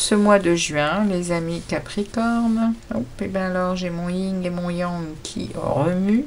ce mois de juin, les amis Capricorne. Hop, et bien alors, j'ai mon yin et mon yang qui remuent.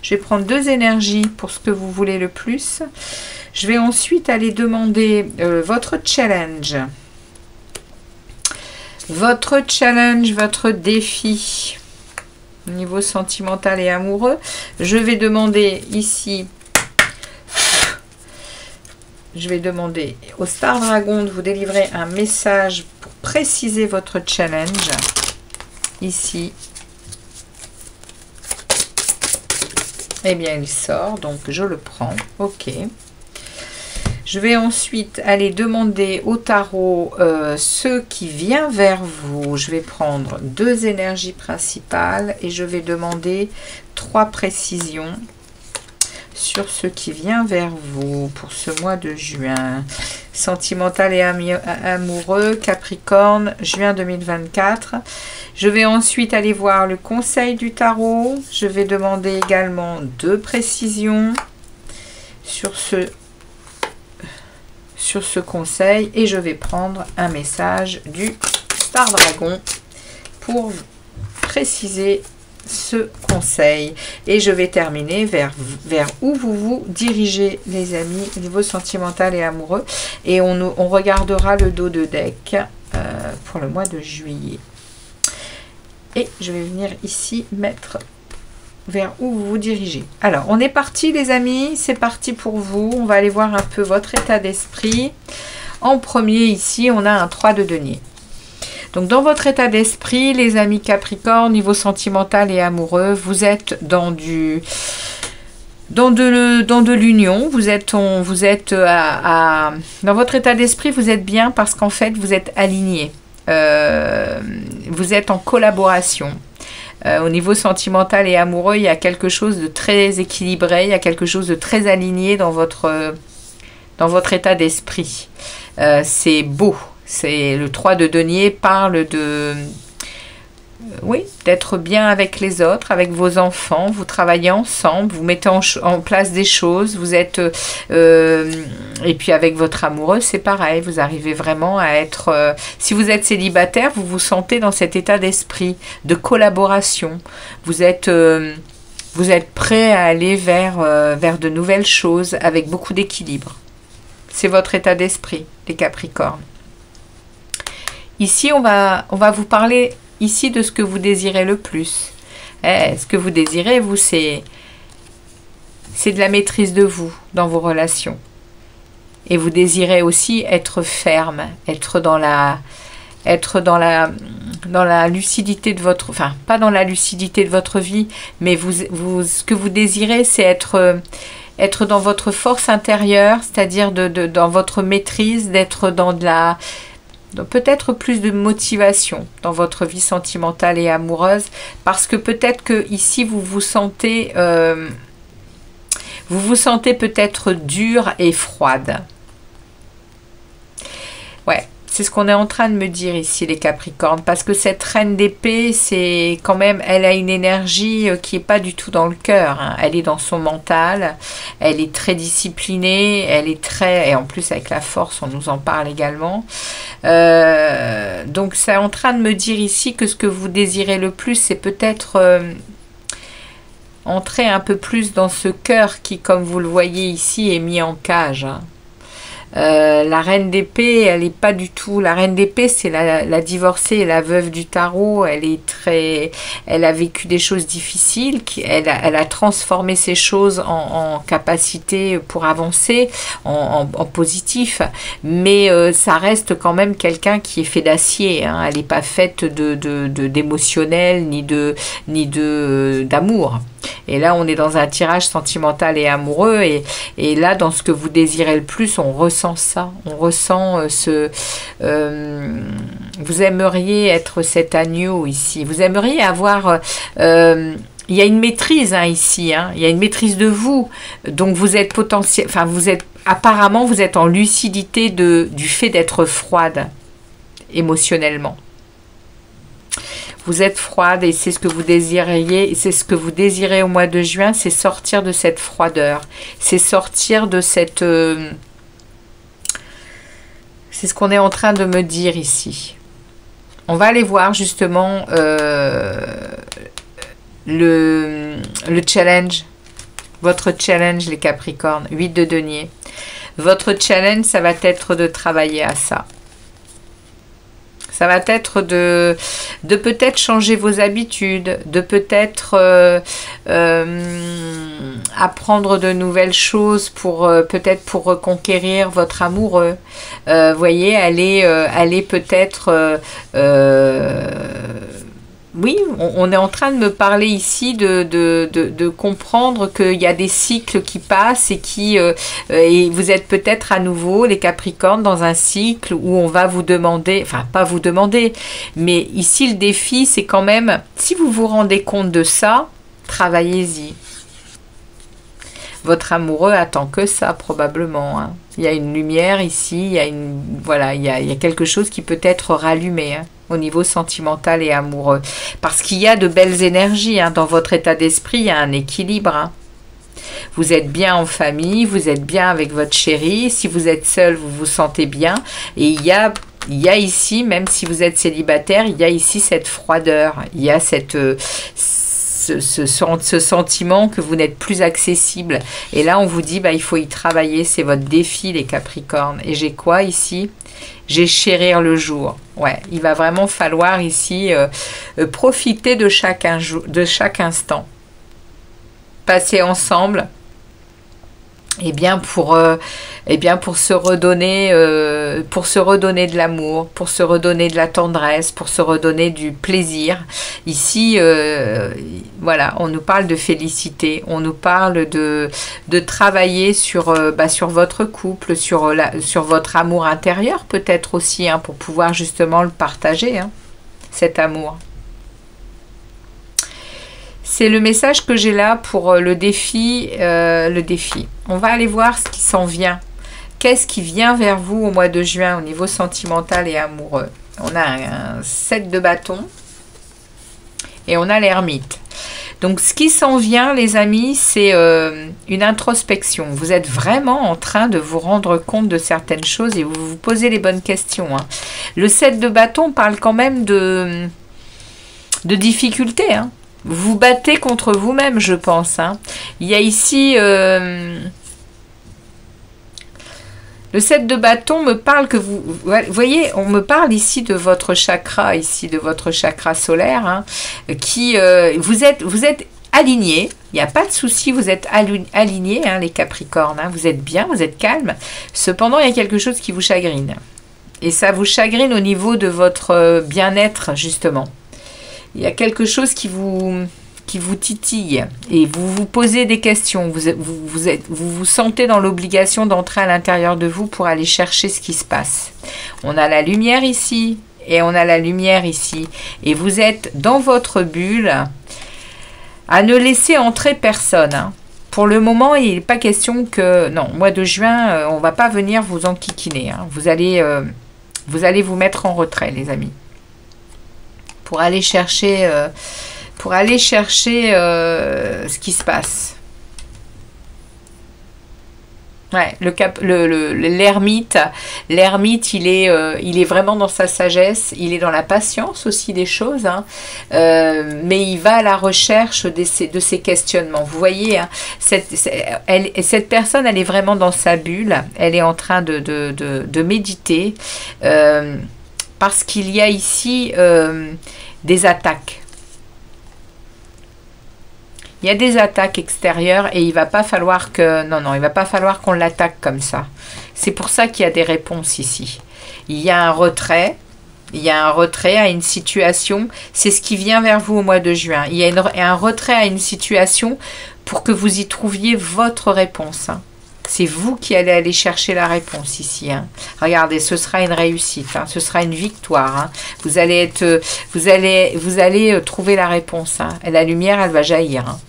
Je vais prendre 2 énergies pour ce que vous voulez le plus. Je vais ensuite aller demander votre challenge. Votre challenge, votre défi au niveau sentimental et amoureux. Je vais demander ici, je vais demander au Star Dragon de vous délivrer un message pour préciser votre challenge. Ici. Eh bien, il sort, donc je le prends. Ok. Je vais ensuite aller demander au tarot ce qui vient vers vous. Je vais prendre 2 énergies principales et je vais demander 3 précisions sur ce qui vient vers vous pour ce mois de juin. Sentimental et amoureux, Capricorne, juin 2024. Je vais ensuite aller voir le conseil du tarot. Je vais demander également 2 précisions sur ce conseil et je vais prendre un message du Star Dragon pour préciser ce conseil et je vais terminer vers où vous vous dirigez, les amis, au niveau sentimental et amoureux, et on regardera le dos de deck pour le mois de juillet. Et je vais venir ici mettre vers où vous vous dirigez. Alors, on est parti, les amis, c'est parti pour vous. On va aller voir un peu votre état d'esprit. En premier, ici, on a un 3 de denier. Donc, dans votre état d'esprit, les amis Capricorne, niveau sentimental et amoureux, vous êtes dans de l'union. Vous êtes dans votre état d'esprit, vous êtes bien parce qu'en fait, vous êtes aligné. Vous êtes en collaboration. Au niveau sentimental et amoureux, il y a quelque chose de très équilibré, il y a quelque chose de très aligné dans votre état d'esprit. C'est beau. C'est le 3 de denier parle de oui, d'être bien avec les autres, avec vos enfants, vous travaillez ensemble, vous mettez en place des choses, vous êtes et puis avec votre amoureux, c'est pareil, vous arrivez vraiment à être si vous êtes célibataire, vous vous sentez dans cet état d'esprit de collaboration. Vous êtes prêt à aller vers de nouvelles choses avec beaucoup d'équilibre. C'est votre état d'esprit, les Capricornes. Ici, on va vous parler ici de ce que vous désirez le plus. Ce que vous désirez, vous, c'est de la maîtrise de vous dans vos relations. Et vous désirez aussi être ferme, être dans la lucidité de votre... Enfin, pas dans la lucidité de votre vie, mais ce que vous désirez, c'est être dans votre force intérieure, c'est-à-dire dans votre maîtrise, d'être dans de la... peut-être plus de motivation dans votre vie sentimentale et amoureuse, parce que peut-être que ici vous vous sentez peut-être dure et froide. Ouais, c'est ce qu'on est en train de me dire ici, les Capricornes, parce que cette reine d'épée, c'est quand même, elle a une énergie qui n'est pas du tout dans le cœur, hein. Elle est dans son mental, elle est très disciplinée, elle est très, et en plus avec la force, on nous en parle également. Donc c'est en train de me dire ici que ce que vous désirez le plus, c'est peut-être entrer un peu plus dans ce cœur qui, comme vous le voyez ici, est mis en cage, hein. La reine d'épée, elle n'est pas du tout... La reine d'épée, c'est la divorcée et la veuve du tarot. Elle a vécu des choses difficiles. Elle a transformé ces choses en capacité pour avancer, en positif. Mais ça reste quand même quelqu'un qui est fait d'acier, hein. Elle n'est pas faite d'émotionnel ni d'amour. Et là, on est dans un tirage sentimental et amoureux. Et là, dans ce que vous désirez le plus, on ressent ça. On ressent vous aimeriez être cet agneau ici. Vous aimeriez avoir... il y a une maîtrise, hein, ici. Hein. Il y a une maîtrise de vous. Donc, vous êtes potentiel... Enfin, apparemment, vous êtes en lucidité du fait d'être froide émotionnellement. Vous êtes froide et c'est ce que vous désiriez, c'est ce que vous désirez au mois de juin, c'est sortir de cette froideur, c'est sortir de cette... c'est ce qu'on est en train de me dire ici. On va aller voir justement le challenge. Votre challenge, les Capricornes. 8 de denier. Votre challenge, ça va être de travailler à ça. Ça va être de peut-être changer vos habitudes, de peut-être apprendre de nouvelles choses pour peut-être pour reconquérir votre amoureux. Voyez, aller peut-être... oui, on est en train de me parler ici de comprendre qu'il y a des cycles qui passent et vous êtes peut-être à nouveau, les Capricornes, dans un cycle où on va vous demander, enfin pas vous demander, mais ici le défi c'est quand même, si vous vous rendez compte de ça, travaillez-y. Votre amoureux attend que ça probablement, hein. Il y a une lumière ici, il y a voilà, il y a quelque chose qui peut être rallumé, hein, au niveau sentimental et amoureux. Parce qu'il y a de belles énergies, hein, dans votre état d'esprit, il y a un équilibre, hein. Vous êtes bien en famille, vous êtes bien avec votre chéri. Si vous êtes seul, vous vous sentez bien. Et il y a ici, même si vous êtes célibataire, il y a ici cette froideur. Il y a ce sentiment que vous n'êtes plus accessible. Et là, on vous dit, bah, il faut y travailler. C'est votre défi, les Capricornes. Et j'ai quoi ici? J'ai chérir le jour. Ouais, il va vraiment falloir ici profiter de chaque instant. Passer ensemble, eh bien pour se redonner de l'amour, pour se redonner de la tendresse, pour se redonner du plaisir. Ici, voilà, on nous parle de félicité, on nous parle de travailler sur votre couple, sur votre amour intérieur peut-être aussi, hein, pour pouvoir justement le partager, hein, cet amour. C'est le message que j'ai là pour le défi. On va aller voir ce qui s'en vient. Qu'est-ce qui vient vers vous au mois de juin au niveau sentimental et amoureux? On a un 7 de bâton et on a l'ermite. Donc, ce qui s'en vient, les amis, c'est une introspection. Vous êtes vraiment en train de vous rendre compte de certaines choses et vous vous posez les bonnes questions, hein. Le 7 de bâton parle quand même de difficultés, hein. Vous battez contre vous-même, je pense, hein. Il y a ici... le 7 de bâton me parle que vous voyez, on me parle ici de votre chakra, de votre chakra solaire, hein, qui... vous êtes aligné, il n'y a pas de souci, vous êtes aligné, hein, les Capricornes, hein, vous êtes bien, vous êtes calme. Cependant, il y a quelque chose qui vous chagrine. Et ça vous chagrine au niveau de votre bien-être, justement. Il y a quelque chose qui vous titille et vous vous posez des questions. Vous vous sentez dans l'obligation d'entrer à l'intérieur de vous pour aller chercher ce qui se passe. On a la lumière ici et on a la lumière ici. Et vous êtes dans votre bulle à ne laisser entrer personne, hein. Pour le moment, il n'est pas question que... Non, mois de juin, on ne va pas venir vous enquiquiner, hein. Vous allez vous mettre en retrait, les amis. Pour aller chercher ce qui se passe. Ouais, l'ermite, il est vraiment dans sa sagesse, il est dans la patience aussi des choses, hein, mais il va à la recherche de ses questionnements. Vous voyez, hein, cette personne, elle est vraiment dans sa bulle, elle est en train de méditer, parce qu'il y a ici des attaques. Il y a des attaques extérieures et il va pas falloir que... Non, il va pas falloir qu'on l'attaque comme ça. C'est pour ça qu'il y a des réponses ici. Il y a un retrait. Il y a un retrait à une situation. C'est ce qui vient vers vous au mois de juin. Il y a un retrait à une situation pour que vous y trouviez votre réponse, hein. C'est vous qui allez aller chercher la réponse ici, hein. Regardez, ce sera une réussite, hein. Ce sera une victoire, hein. Vous allez trouver la réponse, hein. Et la lumière, elle va jaillir, hein.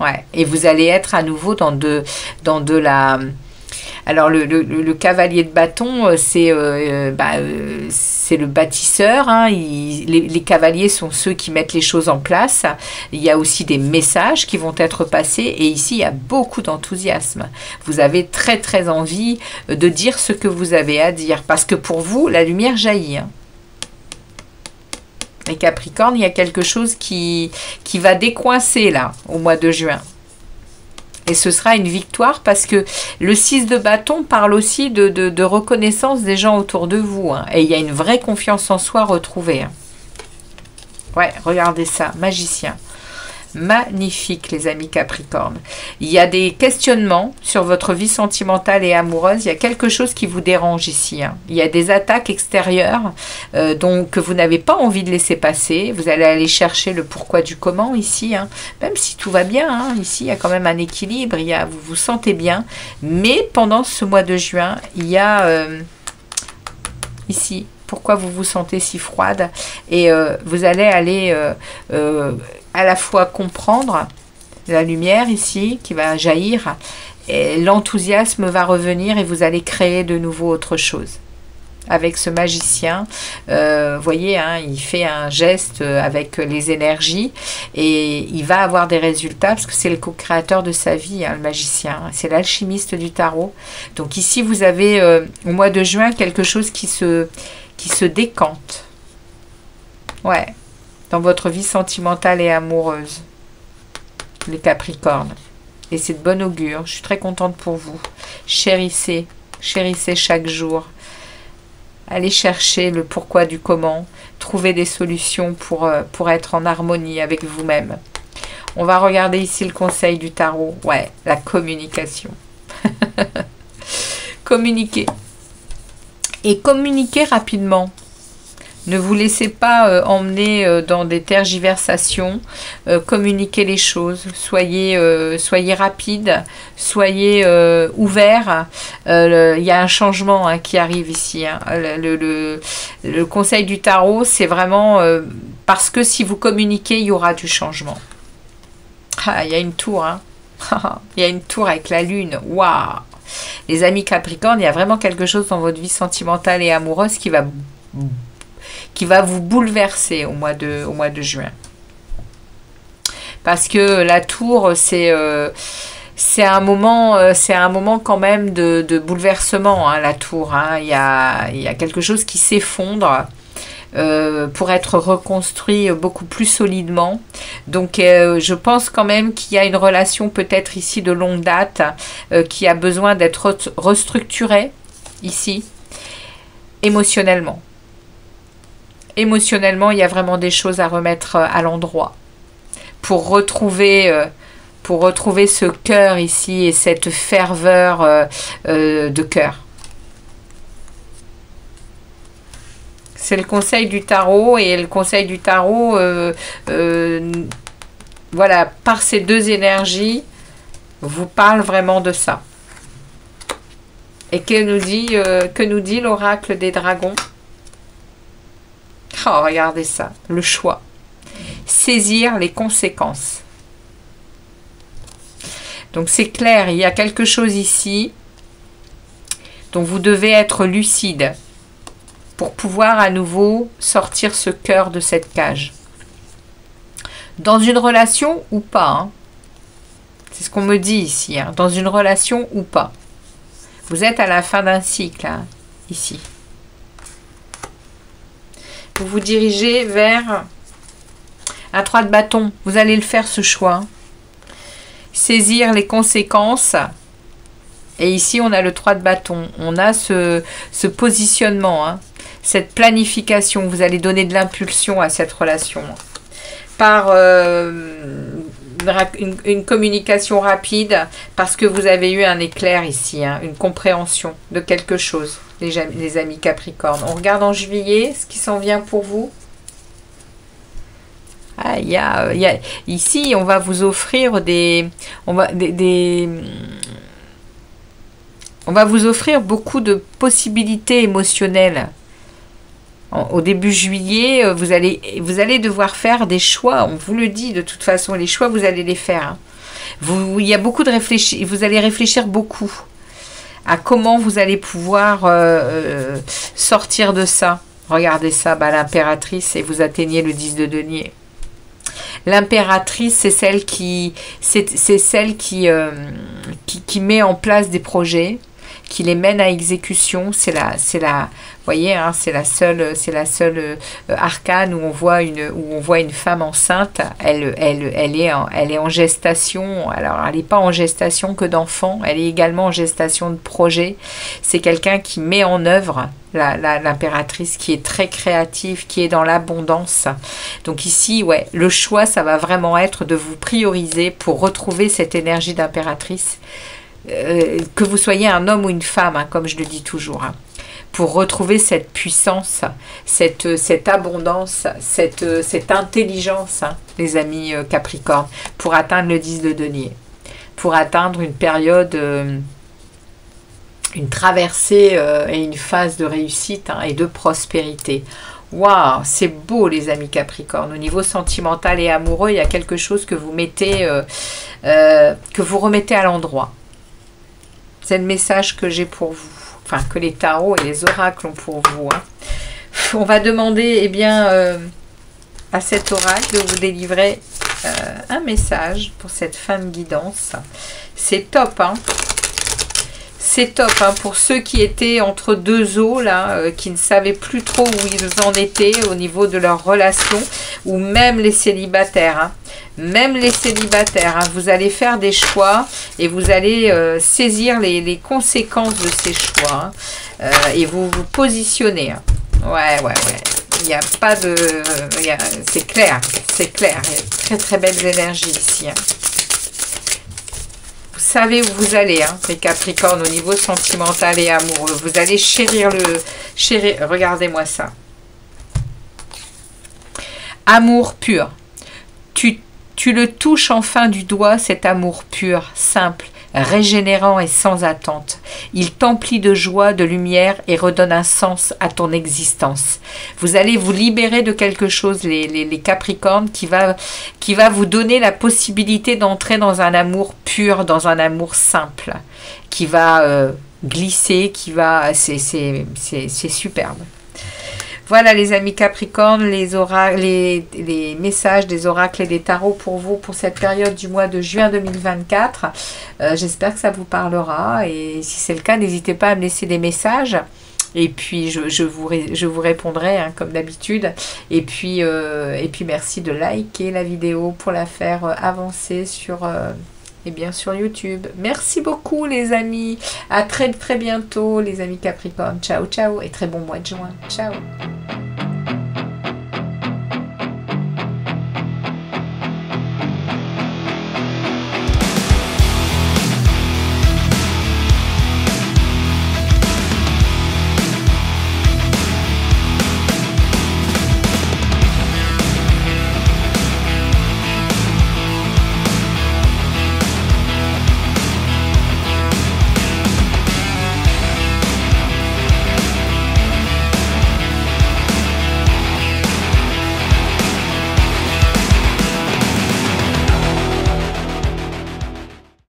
Ouais. Et vous allez être à nouveau dans de la... Alors, le cavalier de bâton, c'est le bâtisseur, hein. Les cavaliers sont ceux qui mettent les choses en place. Il y a aussi des messages qui vont être passés. Et ici, il y a beaucoup d'enthousiasme. Vous avez très, très envie de dire ce que vous avez à dire. Parce que pour vous, la lumière jaillit, hein. Les Capricornes, il y a quelque chose qui va décoincer là, au mois de juin. Et ce sera une victoire parce que le 6 de bâton parle aussi de reconnaissance des gens autour de vous. Hein. Et il y a une vraie confiance en soi retrouvée. Hein. Ouais, regardez ça, magicien. Magnifique, les amis Capricornes. Il y a des questionnements sur votre vie sentimentale et amoureuse. Il y a quelque chose qui vous dérange ici. Hein. Il y a des attaques extérieures que vous n'avez pas envie de laisser passer. Vous allez aller chercher le pourquoi du comment ici. Hein. Même si tout va bien, hein. Ici, il y a quand même un équilibre. Vous vous sentez bien. Mais pendant ce mois de juin, il y a ici, pourquoi vous vous sentez si froide. Et vous allez aller... à la fois comprendre la lumière ici qui va jaillir et l'enthousiasme va revenir et vous allez créer de nouveau autre chose. Avec ce magicien, voyez, hein, il fait un geste avec les énergies et il va avoir des résultats parce que c'est le co-créateur de sa vie, hein, le magicien. C'est l'alchimiste du tarot. Donc ici, vous avez au mois de juin quelque chose qui se décante. Ouais. Dans votre vie sentimentale et amoureuse, les Capricornes. Et c'est de bon augure. Je suis très contente pour vous. Chérissez, chérissez chaque jour. Allez chercher le pourquoi du comment. Trouvez des solutions pour être en harmonie avec vous-même. On va regarder ici le conseil du tarot. Ouais, la communication. Communiquez. Et communiquez rapidement. Ne vous laissez pas emmener dans des tergiversations, communiquez les choses, soyez rapide, soyez ouvert. Il y a un changement hein, qui arrive ici. Hein. Le conseil du tarot, c'est vraiment parce que si vous communiquez, il y aura du changement. Ah, il y a une tour, hein. Il y a une tour avec la lune, waouh! Les amis Capricorne, il y a vraiment quelque chose dans votre vie sentimentale et amoureuse qui va vous bouleverser au mois de juin. Parce que la tour, c'est un moment quand même de bouleversement, hein, la tour. Hein. Il y a quelque chose qui s'effondre pour être reconstruit beaucoup plus solidement. Donc, je pense quand même qu'il y a une relation peut-être ici de longue date qui a besoin d'être restructurée ici, émotionnellement. Émotionnellement, il y a vraiment des choses à remettre à l'endroit pour retrouver ce cœur ici et cette ferveur de cœur. C'est le conseil du tarot et le conseil du tarot, voilà, par ces deux énergies, vous parle vraiment de ça. Et que nous dit l'oracle des dragons? Oh, regardez ça, le choix. Saisir les conséquences. Donc c'est clair, il y a quelque chose ici dont vous devez être lucide pour pouvoir à nouveau sortir ce cœur de cette cage. Dans une relation ou pas, hein. C'est ce qu'on me dit ici, hein. Dans une relation ou pas. Vous êtes à la fin d'un cycle, hein, ici. Vous vous dirigez vers un 3 de bâton. Vous allez le faire, ce choix. Saisir les conséquences. Et ici, on a le 3 de bâton. On a ce positionnement, hein, cette planification. Vous allez donner de l'impulsion à cette relation. Par une communication rapide. Parce que vous avez eu un éclair ici. Hein, une compréhension de quelque chose. Les amis Capricorne. On regarde en juillet ce qui s'en vient pour vous. Ah, ici, on va vous offrir on va vous offrir beaucoup de possibilités émotionnelles. Au début juillet, vous allez devoir faire des choix. On vous le dit de toute façon, les choix, vous allez les faire. Hein. Il y a beaucoup de réfléchir. Vous allez réfléchir beaucoup à comment vous allez pouvoir sortir de ça. Regardez ça, l'impératrice, et vous atteignez le 10 de denier. L'impératrice, c'est celle qui met en place des projets. qui les mène à exécution. C'est la, vous voyez, hein, c'est la seule arcane où on voit une femme enceinte. Elle est en gestation. Alors, elle n'est pas en gestation que d'enfants, elle est également en gestation de projet. C'est quelqu'un qui met en œuvre l'impératrice, qui est très créative, qui est dans l'abondance. Donc ici, ouais, le choix, ça va vraiment être de vous prioriser pour retrouver cette énergie d'impératrice, que vous soyez un homme ou une femme, hein, comme je le dis toujours, hein, pour retrouver cette puissance, cette abondance, cette intelligence, hein, les amis Capricorne, pour atteindre le 10 de denier, pour atteindre une période... une traversée et une phase de réussite, hein, et de prospérité. Waouh, c'est beau les amis Capricorne. Au niveau sentimental et amoureux, il y a quelque chose que vous mettez, que vous remettez à l'endroit. C'est le message que j'ai pour vous. Enfin, que les tarots et les oracles ont pour vous. Hein. On va demander, eh bien, à cet oracle de vous délivrer un message pour cette fin de guidance. C'est top, hein. C'est top, hein, pour ceux qui étaient entre deux eaux, là, qui ne savaient plus trop où ils en étaient au niveau de leur relation, ou même les célibataires. Hein. Même les célibataires, hein, vous allez faire des choix et vous allez saisir les conséquences de ces choix, hein, et vous vous positionnez. Hein. Ouais. Il n'y a pas de... c'est clair, c'est clair. Il y a très très belles énergies ici. Hein. Vous savez où vous allez, hein, les Capricornes, au niveau sentimental et amoureux. Vous allez chérir regardez-moi ça. Amour pur. Tu le touches enfin du doigt, cet amour pur, simple, régénérant et sans attente. Il t'emplit de joie, de lumière et redonne un sens à ton existence. Vous allez vous libérer de quelque chose, les Capricornes, qui va vous donner la possibilité d'entrer dans un amour pur, dans un amour simple, qui va glisser, c'est superbe. Voilà les amis Capricorne, les messages des oracles et des tarots pour vous pour cette période du mois de juin 2024. J'espère que ça vous parlera et si c'est le cas, n'hésitez pas à me laisser des messages. Et puis je vous répondrai, hein, comme d'habitude. Et puis merci de liker la vidéo pour la faire avancer sur YouTube. Merci beaucoup les amis. À très très bientôt les amis Capricorne. Ciao ciao et très bon mois de juin. Ciao.